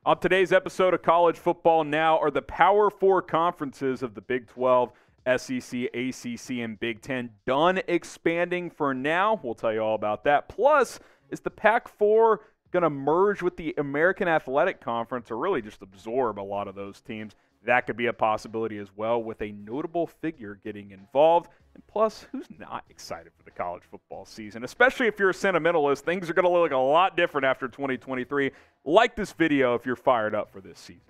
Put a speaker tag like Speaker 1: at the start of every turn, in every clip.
Speaker 1: On today's episode of College Football Now are the Power Four conferences of the Big 12, SEC, ACC, and Big 10 done expanding for now. We'll tell you all about that. Plus, is the Pac-4 going to merge with the American Athletic Conference or really just absorb a lot of those teams? That could be a possibility as well, with a notable figure getting involved. And plus, who's not excited for the college football season? Especially if you're a sentimentalist, things are going to look a lot different after 2023. Like this video if you're fired up for this season.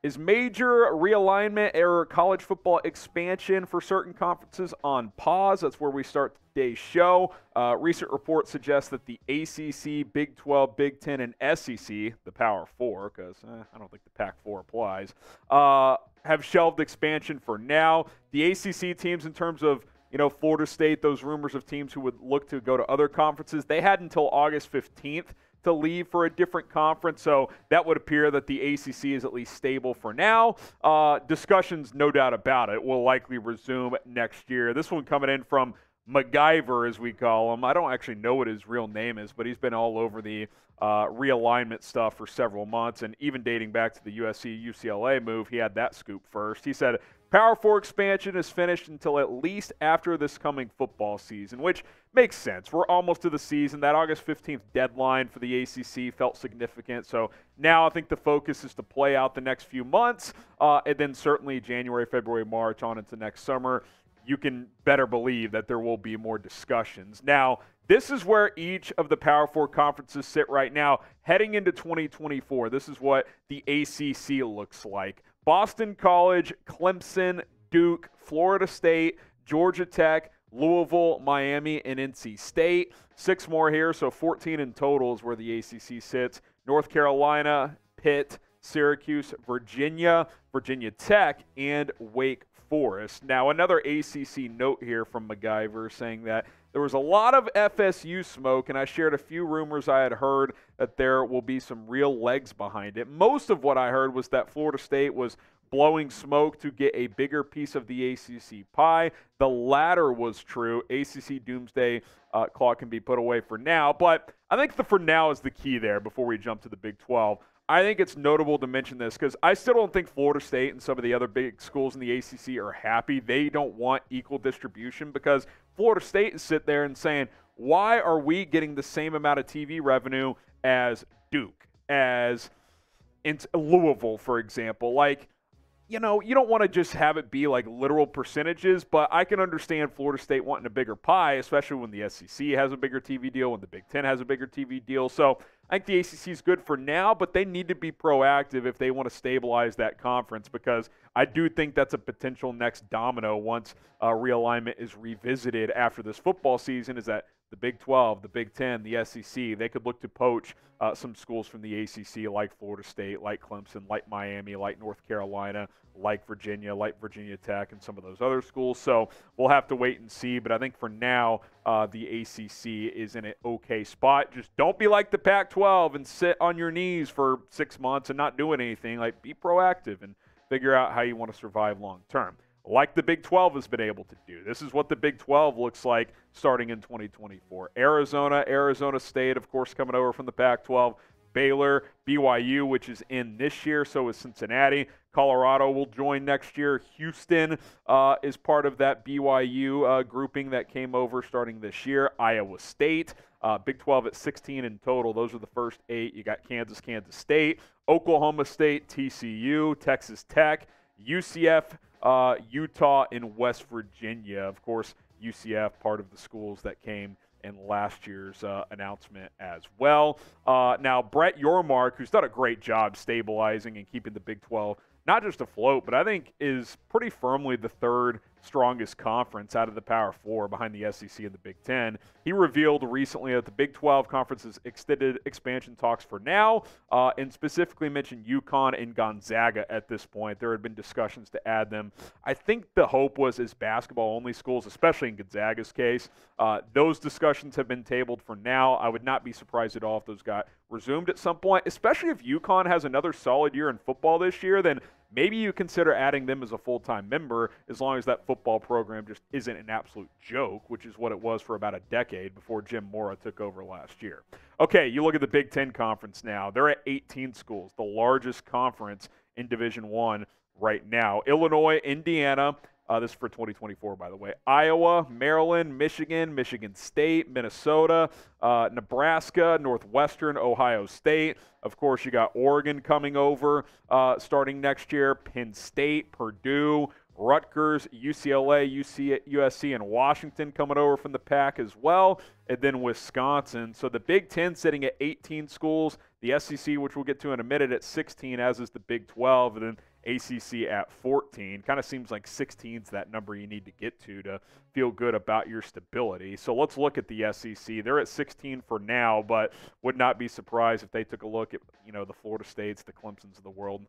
Speaker 1: Is major realignment or college football expansion for certain conferences on pause? That's where we start today's show. Recent reports suggest that the ACC, Big 12, Big 10, and SEC, the Power Four, because I don't think the Pac-4 applies, have shelved expansion for now. The ACC teams, in terms of Florida State, those rumors of teams who would look to go to other conferences, they had until August 15th to leave for a different conference, so that would appear that the ACC is at least stable for now. Discussions, no doubt about it, will likely resume next year. This one coming in from MacGyver, as we call him. I don't actually know what his real name is, but he's been all over the realignment stuff for several months, and even dating back to the USC-UCLA move, he had that scoop first. He said, Power 4 expansion is finished until at least after this coming football season, which makes sense. We're almost to the season. That August 15th deadline for the ACC felt significant. So now I think the focus is to play out the next few months, and then certainly January, February, March on into next summer. You can better believe that there will be more discussions. Now, this is where each of the Power 4 conferences sit right now. Heading into 2024, this is what the ACC looks like. Boston College, Clemson, Duke, Florida State, Georgia Tech, Louisville, Miami, and NC State. 6 more here, so 14 in total is where the ACC sits. North Carolina, Pitt, Syracuse, Virginia, Virginia Tech, and Wake Forest. Now, another ACC note here from MacGyver saying that there was a lot of FSU smoke, and I shared a few rumors I had heard that there will be some real legs behind it. Most of what I heard was that Florida State was blowing smoke to get a bigger piece of the ACC pie. The latter was true. ACC doomsday clock can be put away for now, but I think the for now is the key there before we jump to the Big 12. I think it's notable to mention this because I still don't think Florida State and some of the other big schools in the ACC are happy. They don't want equal distribution because Florida State is sitting there and saying, why are we getting the same amount of TV revenue as Duke, as in Louisville, for example? Like, you don't want to just have it be like literal percentages, but I can understand Florida State wanting a bigger pie, especially when the SEC has a bigger TV deal, when the Big Ten has a bigger TV deal. So I think the ACC is good for now, but they need to be proactive if they want to stabilize that conference, because I do think that's a potential next domino once realignment is revisited after this football season, is that the Big 12, the Big 10, the SEC, they could look to poach some schools from the ACC like Florida State, like Clemson, like Miami, like North Carolina, like Virginia Tech, and some of those other schools. So we'll have to wait and see. But I think for now, the ACC is in an okay spot. Just don't be like the Pac-12 and sit on your knees for 6 months and not doing anything. Like, be proactive and figure out how you want to survive long term, like the Big 12 has been able to do. This is what the Big 12 looks like starting in 2024. Arizona State, of course, coming over from the Pac-12. Baylor, BYU, which is in this year, so is Cincinnati. Colorado will join next year. Houston is part of that BYU grouping that came over starting this year. Iowa State, Big 12 at 16 in total. Those are the first 8. You got Kansas State, Oklahoma State, TCU, Texas Tech, UCF, Utah, and West Virginia. Of course, UCF, part of the schools that came in last year's announcement as well. Now, Brett Yormark, who's done a great job stabilizing and keeping the Big 12 not just afloat, but I think is pretty firmly the third strongest conference out of the Power Four behind the SEC and the Big Ten. He revealed recently that the Big 12 conference's extended expansion talks for now, and specifically mentioned UConn and Gonzaga at this point. There had been discussions to add them. I think the hope was as basketball-only schools, especially in Gonzaga's case. Those discussions have been tabled for now. I would not be surprised at all if those got resumed at some point, especially if UConn has another solid year in football this year. Then maybe you consider adding them as a full-time member as long as that football program just isn't an absolute joke, which is what it was for about a decade before Jim Mora took over last year. Okay, you look at the Big Ten Conference now. They're at 18 schools, the largest conference in Division I right now. Illinois, Indiana, this is for 2024, by the way. Iowa, Maryland, Michigan, Michigan State, Minnesota, Nebraska, Northwestern, Ohio State. Of course, you got Oregon coming over starting next year, Penn State, Purdue, Rutgers, UCLA, USC, and Washington coming over from the Pac as well, and then Wisconsin. So the Big Ten sitting at 18 schools, the SEC, which we'll get to in a minute, at 16, as is the Big 12, and then ACC at 14. Kind of seems like 16 is that number you need to get to feel good about your stability. So let's look at the SEC. They're at 16 for now, but would not be surprised if they took a look at, the Florida States, the Clemsons of the world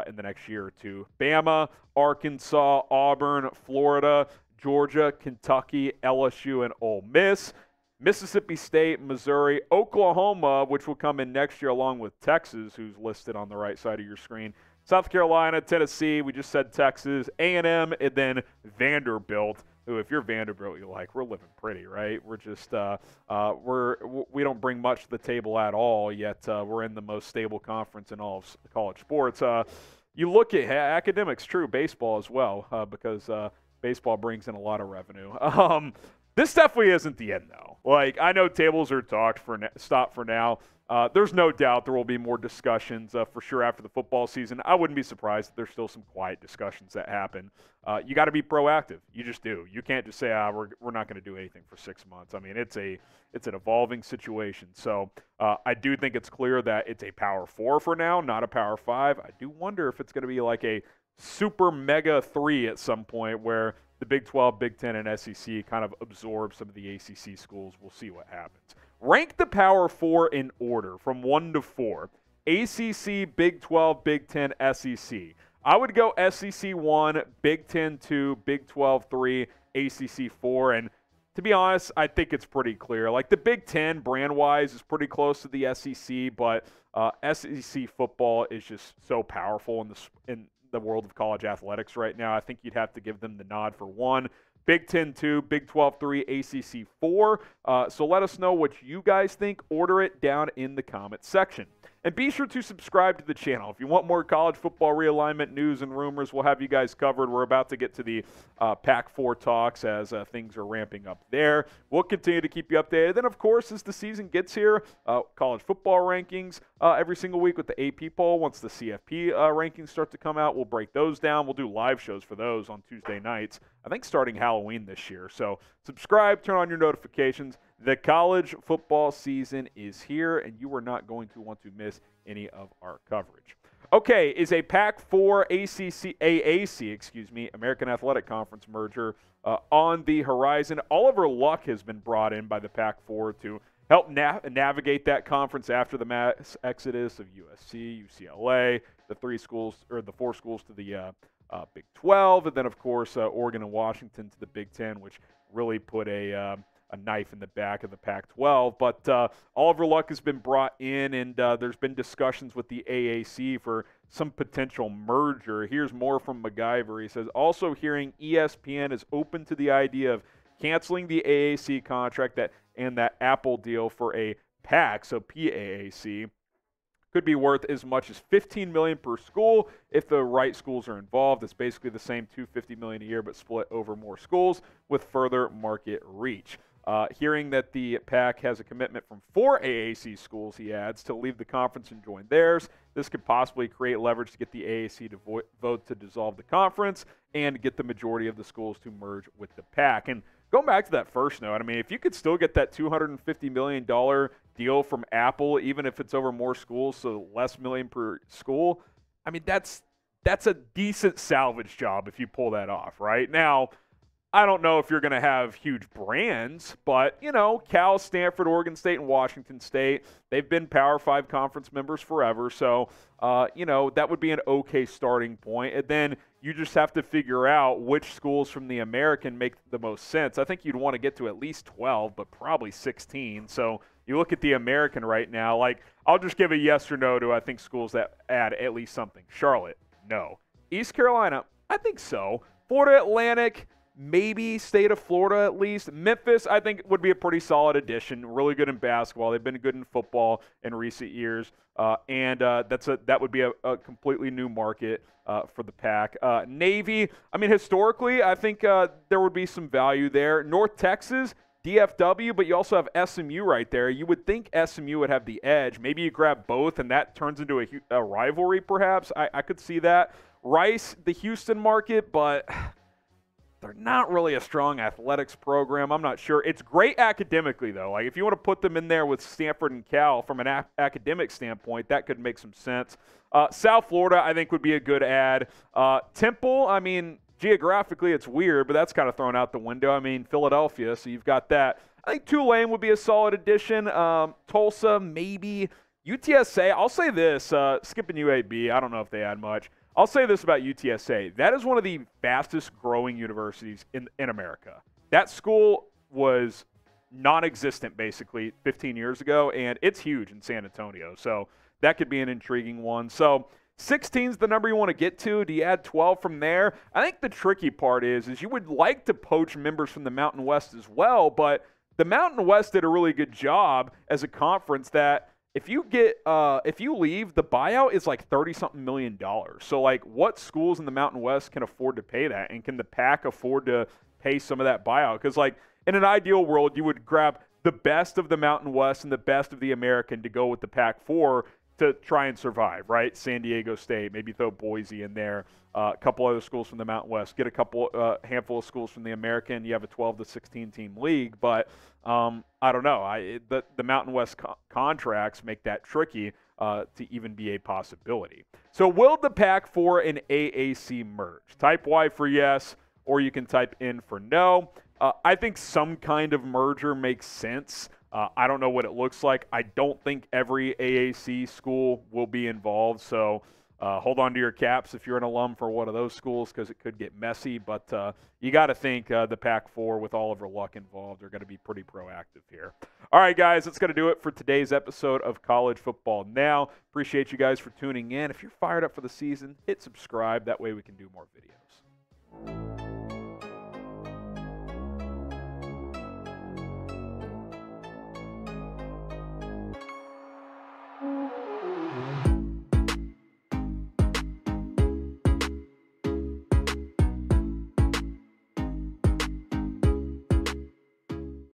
Speaker 1: in the next year or two. Bama, Arkansas, Auburn, Florida, Georgia, Kentucky, LSU, and Ole Miss. Mississippi State, Missouri, Oklahoma, which will come in next year along with Texas, who's listed on the right side of your screen. South Carolina, Tennessee, we just said Texas, A&M, and then Vanderbilt, who, if you're Vanderbilt, you're like, we're living pretty, right? We're just, we don't bring much to the table at all, yet we're in the most stable conference in all of college sports. You look at academics, true, baseball as well, because baseball brings in a lot of revenue. This definitely isn't the end, though. Like, I know tables are stopped for now. There's no doubt there will be more discussions for sure after the football season. I wouldn't be surprised if there's still some quiet discussions that happen. You got to be proactive. You just do. You can't just say, we're not going to do anything for 6 months. I mean, it's an evolving situation. So I do think it's clear that it's a Power 4 for now, not a Power 5. I do wonder if it's going to be like a super mega 3 at some point where the Big 12, Big 10, and SEC kind of absorb some of the ACC schools. We'll see what happens. Rank the Power 4 in order from 1 to 4. ACC, Big 12, Big 10, SEC. I would go SEC 1, Big 10 2, Big 12 3, ACC 4. And to be honest, I think it's pretty clear. Like, the Big 10, brand-wise, is pretty close to the SEC, but SEC football is just so powerful in the world of college athletics right now. I think you'd have to give them the nod for 1. Big 10 2, Big 12 3, ACC 4. So let us know what you guys think. Order it down in the comment section. And be sure to subscribe to the channel. If you want more college football realignment news and rumors, we'll have you guys covered. We're about to get to the Pac-4 talks as things are ramping up there. We'll continue to keep you updated. Then, of course, as the season gets here, college football rankings every single week with the AP poll. Once the CFP rankings start to come out, we'll break those down. We'll do live shows for those on Tuesday nights, I think starting Halloween this year. So subscribe, turn on your notifications. The college football season is here, and you are not going to want to miss any of our coverage. Okay, is a Pac-4 AAC, American Athletic Conference merger on the horizon? Oliver Luck has been brought in by the Pac-4 to help navigate that conference after the mass exodus of USC, UCLA, the 4 schools to the Big 12, and then, of course, Oregon and Washington to the Big 10, which really put a knife in the back of the Pac-12. But Oliver Luck has been brought in, and there's been discussions with the AAC for some potential merger. Here's more from MacGyver. He says, also hearing ESPN is open to the idea of canceling the AAC contract and that Apple deal for a PAC, so PAAC, could be worth as much as $15 million per school if the right schools are involved. It's basically the same $250 million a year, but split over more schools with further market reach. Hearing that the PAC has a commitment from 4 AAC schools, he adds, to leave the conference and join theirs. This could possibly create leverage to get the AAC to vote to dissolve the conference and get the majority of the schools to merge with the PAC. And going back to that first note, I mean, if you could still get that $250 million deal from Apple, even if it's over more schools, so less million per school, I mean, that's a decent salvage job if you pull that off, right? Now, I don't know if you're going to have huge brands, but, Cal, Stanford, Oregon State, and Washington State, they've been Power 5 conference members forever. So, that would be an okay starting point. And then you just have to figure out which schools from the American make the most sense. I think you'd want to get to at least 12, but probably 16. So you look at the American right now, like, I'll just give a yes or no to, I think, schools that add at least something. Charlotte, no. East Carolina, I think so. Florida Atlantic, maybe State of Florida at least. Memphis, I think, would be a pretty solid addition. Really good in basketball. They've been good in football in recent years. That would be a completely new market for the Pac. Navy, I mean, historically, I think there would be some value there. North Texas, DFW, but you also have SMU right there. You would think SMU would have the edge. Maybe you grab both, and that turns into a rivalry, perhaps. I could see that. Rice, the Houston market, but they're not really a strong athletics program. I'm not sure. It's great academically, though. Like, if you want to put them in there with Stanford and Cal from an academic standpoint, that could make some sense. South Florida, I think, would be a good add. Temple, I mean, geographically, it's weird, but that's kind of thrown out the window. I mean, Philadelphia, so you've got that. I think Tulane would be a solid addition. Tulsa, maybe. UTSA, I'll say this, skipping UAB, I don't know if they add much. I'll say this about UTSA. That is one of the fastest growing universities in America. That school was non-existent basically 15 years ago, and it's huge in San Antonio. So that could be an intriguing one. So 16 is the number you want to get to. Do you add 12 from there? I think the tricky part is you would like to poach members from the Mountain West as well, but the Mountain West did a really good job as a conference that if you leave, the buyout is like $30-something million. So, like, what schools in the Mountain West can afford to pay that? And can the Pac afford to pay some of that buyout? Because, like, in an ideal world, you would grab the best of the Mountain West and the best of the American to go with the Pac-4 to try and survive, right? San Diego State, maybe throw Boise in there, a couple other schools from the Mountain West, get a handful of schools from the American. You have a 12 to 16 team league, but I don't know. The Mountain West contracts make that tricky to even be a possibility. So will the Pac-4 and AAC merge? Type Y for yes, or you can type in for no. I think some kind of merger makes sense. I don't know what it looks like. I don't think every AAC school will be involved, so hold on to your caps if you're an alum for one of those schools because it could get messy. But you got to think the Pac-4 with Oliver Luck involved are going to be pretty proactive here. All right, guys, that's going to do it for today's episode of College Football Now. Appreciate you guys for tuning in. If you're fired up for the season, hit subscribe. That way we can do more videos.